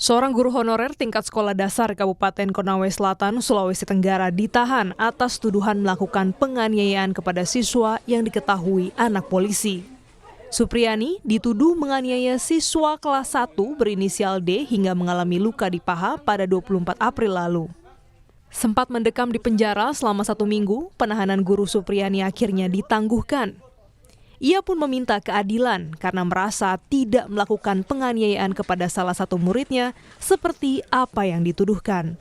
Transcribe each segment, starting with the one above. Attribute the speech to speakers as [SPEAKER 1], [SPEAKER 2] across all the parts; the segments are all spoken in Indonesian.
[SPEAKER 1] Seorang guru honorer tingkat sekolah dasar Kabupaten Konawe Selatan, Sulawesi Tenggara ditahan atas tuduhan melakukan penganiayaan kepada siswa yang diketahui anak polisi. Supriyani dituduh menganiaya siswa kelas 1 berinisial D hingga mengalami luka di paha pada 24 April lalu. Sempat mendekam di penjara selama 1 minggu, penahanan guru Supriyani akhirnya ditangguhkan. Ia pun meminta keadilan karena merasa tidak melakukan penganiayaan kepada salah satu muridnya seperti apa yang dituduhkan.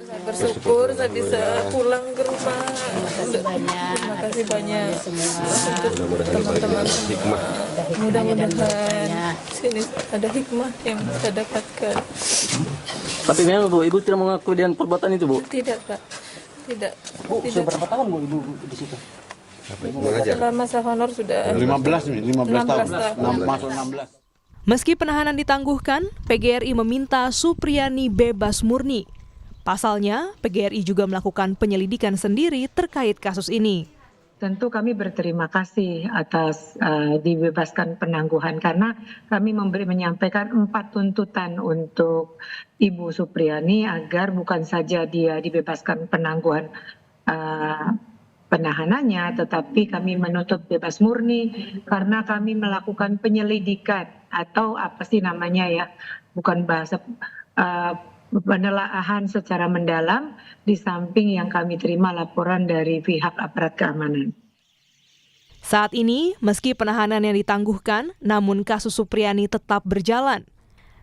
[SPEAKER 2] Saya bersyukur saya bisa pulang ke rumah. Terima kasih banyak untuk teman-teman semua. Mudah-mudahan sini ada hikmah yang saya dapatkan.
[SPEAKER 3] Tapi memang Bu, Ibu tidak mengaku dengan perbuatan itu, Bu?
[SPEAKER 2] Tidak, Pak. Tidak.
[SPEAKER 3] Bu, sudah berapa tahun Bu Ibu di situ?
[SPEAKER 2] Setelah masa honor sudah
[SPEAKER 4] 15 tahun.
[SPEAKER 2] tahun.
[SPEAKER 4] Masuk 16.
[SPEAKER 1] Meski penahanan ditangguhkan, PGRI meminta Supriyani bebas murni. Pasalnya, PGRI juga melakukan penyelidikan sendiri terkait kasus ini.
[SPEAKER 5] Tentu kami berterima kasih atas dibebaskan penangguhan karena kami menyampaikan 4 tuntutan untuk Ibu Supriyani agar bukan saja dia dibebaskan penangguhan penahanannya, tetapi kami menuntut bebas murni karena kami melakukan penyelidikan atau apa sih namanya ya, bukan bahasa penelaahan secara mendalam di samping yang kami terima laporan dari pihak aparat keamanan.
[SPEAKER 1] Saat ini, meski penahanan yang ditangguhkan, namun kasus Supriyani tetap berjalan.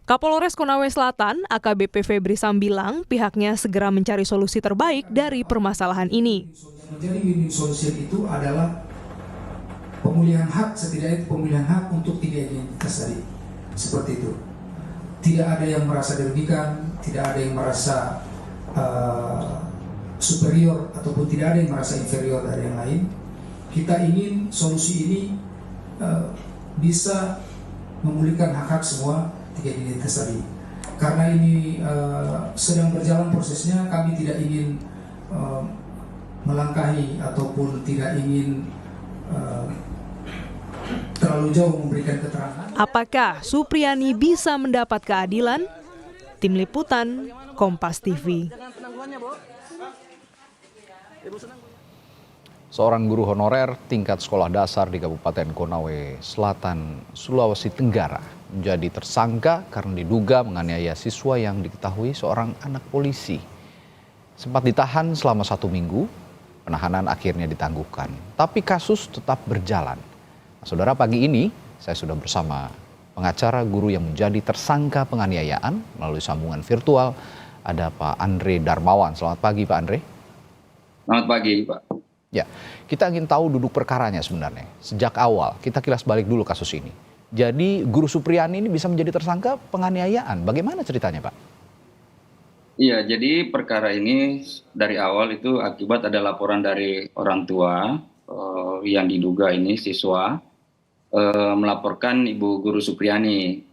[SPEAKER 1] Kapolres Konawe Selatan, AKBP Febri Sambilang, pihaknya segera mencari solusi terbaik dari permasalahan ini.
[SPEAKER 6] Menjadi win-win solution itu adalah pemulihan hak, setidaknya pemulihan hak untuk 3 identitas tadi. Seperti itu. Tidak ada yang merasa dirugikan, tidak ada yang merasa superior ataupun tidak ada yang merasa inferior dari yang lain. Kita ingin solusi ini bisa memulihkan hak-hak semua 3 identitas tadi. Karena ini sedang berjalan prosesnya, kami tidak ingin melangkahi ataupun tidak ingin terlalu jauh memberikan keterangan.
[SPEAKER 1] Apakah Supriyani bisa mendapat keadilan? Tim Liputan, Kompas TV.
[SPEAKER 7] Seorang guru honorer tingkat sekolah dasar di Kabupaten Konawe Selatan, Sulawesi Tenggara menjadi tersangka karena diduga menganiaya siswa yang diketahui seorang anak polisi. Sempat ditahan selama 1 minggu, penahanan akhirnya ditangguhkan. Tapi kasus tetap berjalan. Nah, saudara, pagi ini saya sudah bersama pengacara guru yang menjadi tersangka penganiayaan melalui sambungan virtual. Ada Pak Andre Darmawan. Selamat pagi Pak Andre.
[SPEAKER 8] Selamat pagi Pak.
[SPEAKER 7] Ya, kita ingin tahu duduk perkaranya sebenarnya. Sejak awal, kita kilas balik dulu kasus ini. Jadi guru Supriyani ini bisa menjadi tersangka penganiayaan. Bagaimana ceritanya Pak?
[SPEAKER 8] Iya, jadi perkara ini dari awal itu akibat ada laporan dari orang tua yang diduga ini siswa melaporkan Ibu Guru Supriyani.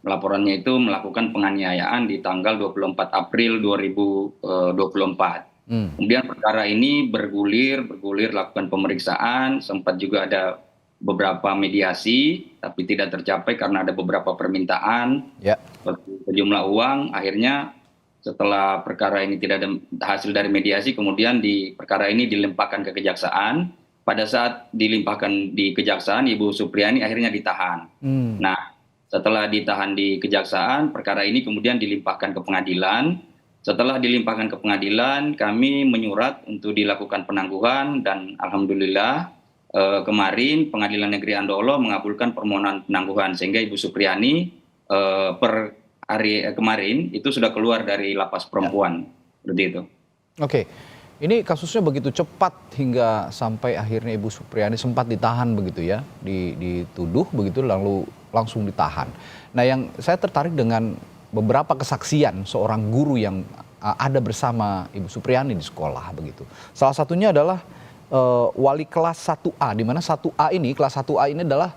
[SPEAKER 8] Laporannya itu melakukan penganiayaan di tanggal 24 April 2024. Kemudian perkara ini bergulir lakukan pemeriksaan, sempat juga ada beberapa mediasi, tapi tidak tercapai karena ada beberapa permintaan, sejumlah uang. Akhirnya setelah perkara ini tidak ada hasil dari mediasi, kemudian perkara ini dilimpahkan ke kejaksaan. Pada saat dilimpahkan di kejaksaan, Ibu Supriyani akhirnya ditahan. Nah, setelah ditahan di kejaksaan, perkara ini kemudian dilimpahkan ke pengadilan. Setelah dilimpahkan ke pengadilan, kami menyurat untuk dilakukan penangguhan dan alhamdulillah kemarin Pengadilan Negeri Andolo mengabulkan permohonan penangguhan sehingga Ibu Supriyani per hari kemarin itu sudah keluar dari lapas perempuan. Seperti itu.
[SPEAKER 7] Oke. Ini kasusnya begitu cepat hingga sampai akhirnya Ibu Supriyani sempat ditahan begitu ya, dituduh begitu lalu langsung ditahan. Nah, yang saya tertarik dengan beberapa kesaksian seorang guru yang ada bersama Ibu Supriyani di sekolah begitu. Salah satunya adalah wali kelas 1A, di mana 1A ini, kelas 1A ini adalah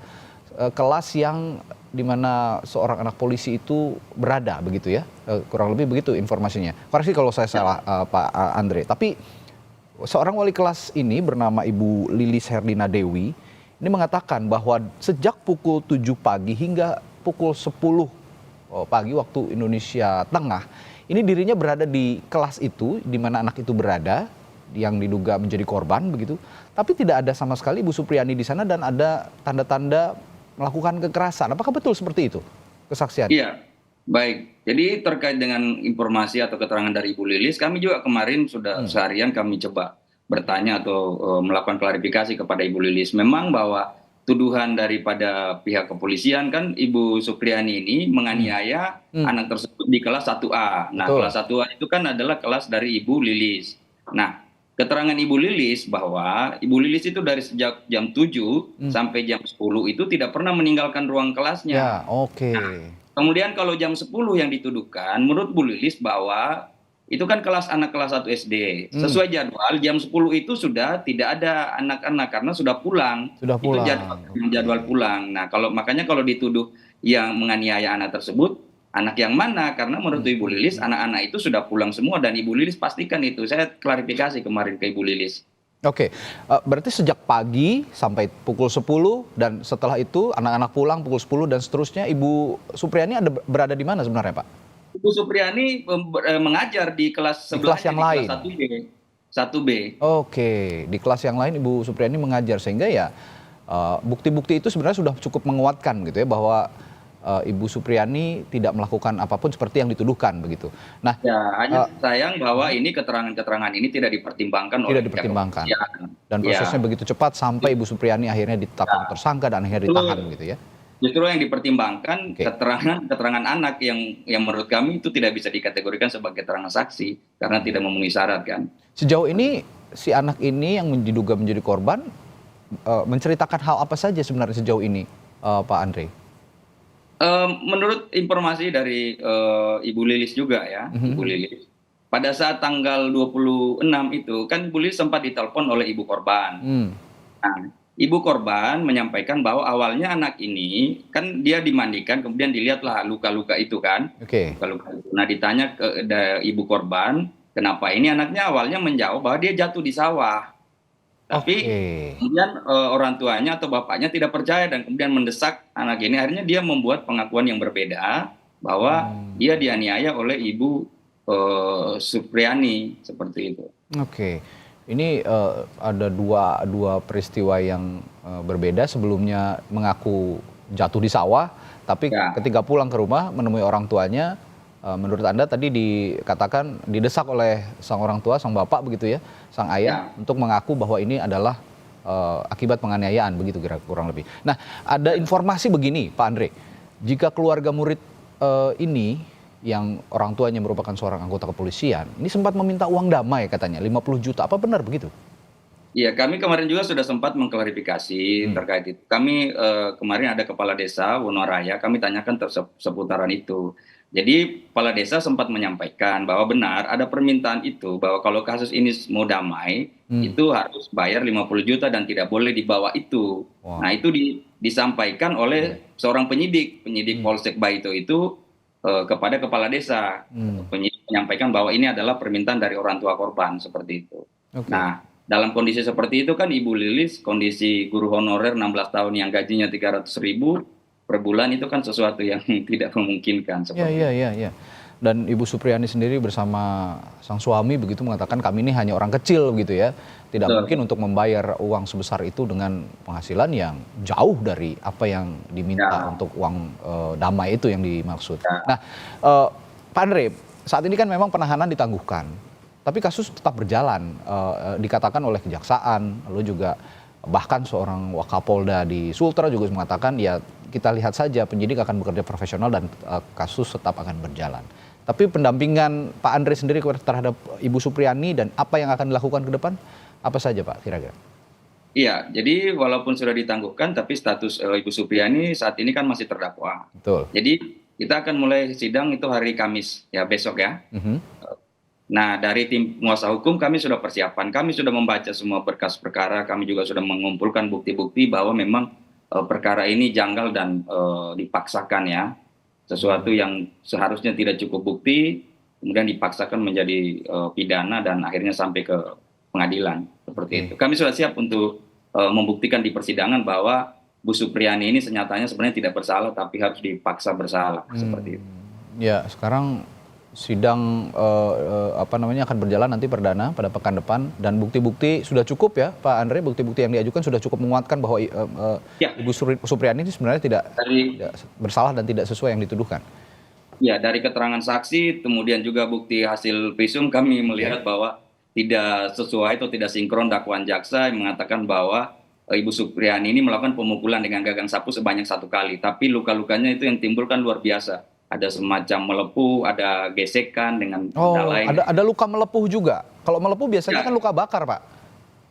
[SPEAKER 7] kelas yang di mana seorang anak polisi itu berada begitu ya. Kurang lebih begitu informasinya. Koreksi kalau saya salah Pak Andre. Tapi seorang wali kelas ini bernama Ibu Lilis Herdina Dewi ini mengatakan bahwa sejak pukul 7 pagi hingga pukul 10 pagi waktu Indonesia Tengah, ini dirinya berada di kelas itu, di mana anak itu berada, yang diduga menjadi korban begitu, tapi tidak ada sama sekali Ibu Supriani di sana dan ada tanda-tanda melakukan kekerasan. Apakah betul seperti itu kesaksian?
[SPEAKER 8] Iya, baik. Jadi terkait dengan informasi atau keterangan dari Ibu Lilis, kami juga kemarin sudah seharian kami coba bertanya atau melakukan klarifikasi kepada Ibu Lilis. Memang bahwa tuduhan daripada pihak kepolisian kan Ibu Supriani ini menganiaya anak tersebut di kelas 1A. Nah,
[SPEAKER 7] Betul.
[SPEAKER 8] kelas 1A itu kan adalah kelas dari Ibu Lilis. Nah, keterangan Ibu Lilis bahwa Ibu Lilis itu dari sejak jam 7 sampai jam 10 itu tidak pernah meninggalkan ruang kelasnya.
[SPEAKER 7] Ya, oke.
[SPEAKER 8] Kemudian kalau jam 10 yang dituduhkan, menurut Bu Lilis bahwa itu kan kelas anak kelas 1 SD. Sesuai jadwal, jam 10 itu sudah tidak ada anak-anak karena sudah pulang.
[SPEAKER 7] Sudah pulang.
[SPEAKER 8] Itu jadwal pulang. Nah, makanya kalau dituduh yang menganiaya anak tersebut, anak yang mana? Karena menurut Ibu Lilis, anak-anak itu sudah pulang semua dan Ibu Lilis pastikan itu. Saya klarifikasi kemarin ke Ibu Lilis.
[SPEAKER 7] Oke, berarti sejak pagi sampai pukul 10 dan setelah itu anak-anak pulang pukul 10 dan seterusnya, Ibu Supriani berada di mana sebenarnya, Pak?
[SPEAKER 8] Ibu Supriani mengajar di kelas
[SPEAKER 7] Di kelas
[SPEAKER 8] sebelahnya,
[SPEAKER 7] yang
[SPEAKER 8] di
[SPEAKER 7] lain?
[SPEAKER 8] kelas 1B.
[SPEAKER 7] Oke, di kelas yang lain Ibu Supriani mengajar sehingga ya bukti-bukti itu sebenarnya sudah cukup menguatkan gitu ya bahwa Ibu Supriani tidak melakukan apapun seperti yang dituduhkan begitu. Nah,
[SPEAKER 8] Ya, hanya sayang bahwa ini keterangan-keterangan ini tidak dipertimbangkan oleh
[SPEAKER 7] tidak dipertimbangkan
[SPEAKER 8] pihak kepolisian.
[SPEAKER 7] dan prosesnya begitu cepat sampai Ibu Supriani akhirnya ditetapkan tersangka dan akhirnya ditahan gitu ya.
[SPEAKER 8] Justru yang dipertimbangkan keterangan anak yang menurut kami itu tidak bisa dikategorikan sebagai keterangan saksi karena tidak memenuhi syarat kan.
[SPEAKER 7] Sejauh ini si anak ini yang diduga menjadi korban menceritakan hal apa saja sebenarnya sejauh ini, Pak Andre?
[SPEAKER 8] Menurut informasi dari Ibu Lilis juga ya, Ibu Lilis. Pada saat tanggal 26 itu kan Ibu Lilis sempat ditelepon oleh ibu korban. Nah, ibu korban menyampaikan bahwa awalnya anak ini kan dia dimandikan kemudian dilihatlah luka-luka itu kan.
[SPEAKER 7] Oke.
[SPEAKER 8] Luka-luka itu. Nah, ditanya ke ibu korban, kenapa ini anaknya awalnya menjawab bahwa dia jatuh di sawah. Tapi kemudian orang tuanya atau bapaknya tidak percaya dan kemudian mendesak anak ini. Akhirnya dia membuat pengakuan yang berbeda bahwa dia dianiaya oleh Ibu Supriani seperti itu.
[SPEAKER 7] Oke, ini ada dua peristiwa yang berbeda. Sebelumnya mengaku jatuh di sawah, tapi ketika pulang ke rumah menemui orang tuanya, menurut Anda tadi dikatakan didesak oleh sang orang tua, sang bapak begitu ya, sang ayah untuk mengaku bahwa ini adalah akibat penganiayaan begitu kira kurang lebih. Nah, ada informasi begini, Pak Andre, jika keluarga murid ini yang orang tuanya merupakan seorang anggota kepolisian, ini sempat meminta uang damai katanya 50 juta. Apa benar begitu?
[SPEAKER 8] Iya, kami kemarin juga sudah sempat mengklarifikasi terkait itu. Kami kemarin ada kepala desa Wonoraya, kami tanyakan seputaran itu. Jadi kepala desa sempat menyampaikan bahwa benar ada permintaan itu bahwa kalau kasus ini mau damai itu harus bayar 50 juta dan tidak boleh di bawah itu. Wow. Nah, itu disampaikan oleh seorang penyidik Polsek Baito itu kepada kepala desa. Penyidik menyampaikan bahwa ini adalah permintaan dari orang tua korban seperti itu. Okay. Nah, dalam kondisi seperti itu kan Ibu Lilis, kondisi guru honorer 16 tahun yang gajinya 300.000 per bulan itu kan sesuatu yang tidak memungkinkan.
[SPEAKER 7] Iya. Dan Ibu Supriani sendiri bersama sang suami begitu mengatakan kami ini hanya orang kecil gitu ya. Tidak mungkin untuk membayar uang sebesar itu dengan penghasilan yang jauh dari apa yang diminta untuk uang damai itu yang dimaksud. Nah, Pak Andre, saat ini kan memang penahanan ditangguhkan. Tapi kasus tetap berjalan, dikatakan oleh kejaksaan, lalu juga bahkan seorang Wakapolda di Sultra juga mengatakan ya kita lihat saja penyidik akan bekerja profesional dan kasus tetap akan berjalan. Tapi pendampingan Pak Andre sendiri terhadap Ibu Supriani dan apa yang akan dilakukan ke depan, apa saja Pak kira-kira?
[SPEAKER 8] Iya, jadi walaupun sudah ditangguhkan tapi status Ibu Supriani saat ini kan masih terdakwa.
[SPEAKER 7] Betul.
[SPEAKER 8] Jadi kita akan mulai sidang itu hari Kamis ya besok ya. Nah, dari tim penguasa hukum kami sudah persiapan, kami sudah membaca semua berkas perkara, kami juga sudah mengumpulkan bukti-bukti bahwa memang perkara ini janggal dan dipaksakan ya. Sesuatu yang seharusnya tidak cukup bukti, kemudian dipaksakan menjadi pidana dan akhirnya sampai ke pengadilan seperti itu. Kami sudah siap untuk membuktikan di persidangan bahwa Bu Supriani ini sebenarnya tidak bersalah tapi harus dipaksa bersalah seperti itu.
[SPEAKER 7] Ya, sekarang sidang akan berjalan nanti perdana pada pekan depan dan bukti-bukti sudah cukup ya Pak Andre, bukti-bukti yang diajukan sudah cukup menguatkan bahwa Ibu Supriani ini sebenarnya tidak bersalah dan tidak sesuai yang dituduhkan.
[SPEAKER 8] Ya, dari keterangan saksi, kemudian juga bukti hasil visum kami melihat bahwa tidak sesuai atau tidak sinkron dakwaan jaksa yang mengatakan bahwa Ibu Supriani ini melakukan pemukulan dengan gagang sapu sebanyak 1 kali. Tapi luka-lukanya itu yang timbul kan luar biasa. Ada semacam melepuh, ada gesekan dengan lain.
[SPEAKER 7] Ada luka melepuh juga. Kalau melepuh biasanya kan luka bakar, Pak.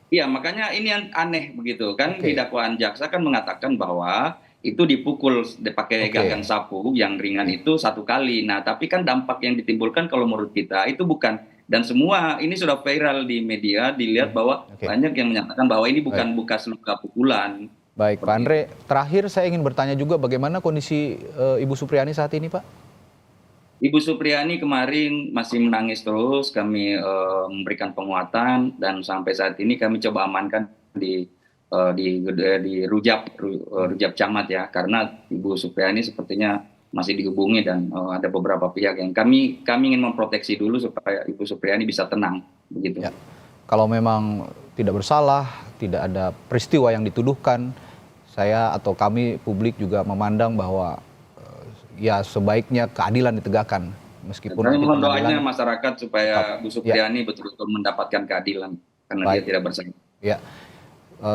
[SPEAKER 8] Iya, makanya ini yang aneh begitu kan. Di dakwaan jaksa kan mengatakan bahwa itu dipukul pakai gagang sapu yang ringan itu 1 kali. Nah, tapi kan dampak yang ditimbulkan kalau menurut kita itu bukan, dan semua ini sudah viral di media, dilihat bahwa banyak yang menyatakan bahwa ini bukan bekas luka pukulan.
[SPEAKER 7] Baik, Pak Andre, terakhir saya ingin bertanya juga bagaimana kondisi Ibu Supriani saat ini, Pak?
[SPEAKER 8] Ibu Supriani kemarin masih menangis terus, kami memberikan penguatan dan sampai saat ini kami coba amankan di Rujab Camat ya, karena Ibu Supriani sepertinya masih dihubungi dan ada beberapa pihak yang kami ingin memproteksi dulu supaya Ibu Supriani bisa tenang begitu.
[SPEAKER 7] Ya. Kalau memang tidak bersalah, tidak ada peristiwa yang dituduhkan, saya atau kami publik juga memandang bahwa ya sebaiknya keadilan ditegakkan meskipun
[SPEAKER 8] kami mohon doanya masyarakat supaya Ibu Supriani betul-betul mendapatkan keadilan karena dia tidak bersalah.
[SPEAKER 7] Ya.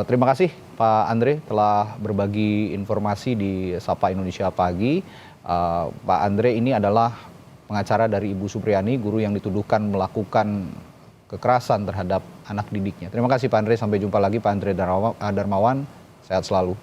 [SPEAKER 7] Terima kasih Pak Andre telah berbagi informasi di Sapa Indonesia Pagi. Pak Andre ini adalah pengacara dari Ibu Supriani, guru yang dituduhkan melakukan kekerasan terhadap anak didiknya. Terima kasih Pak Andre, sampai jumpa lagi Pak Andre Darmawan, sehat selalu.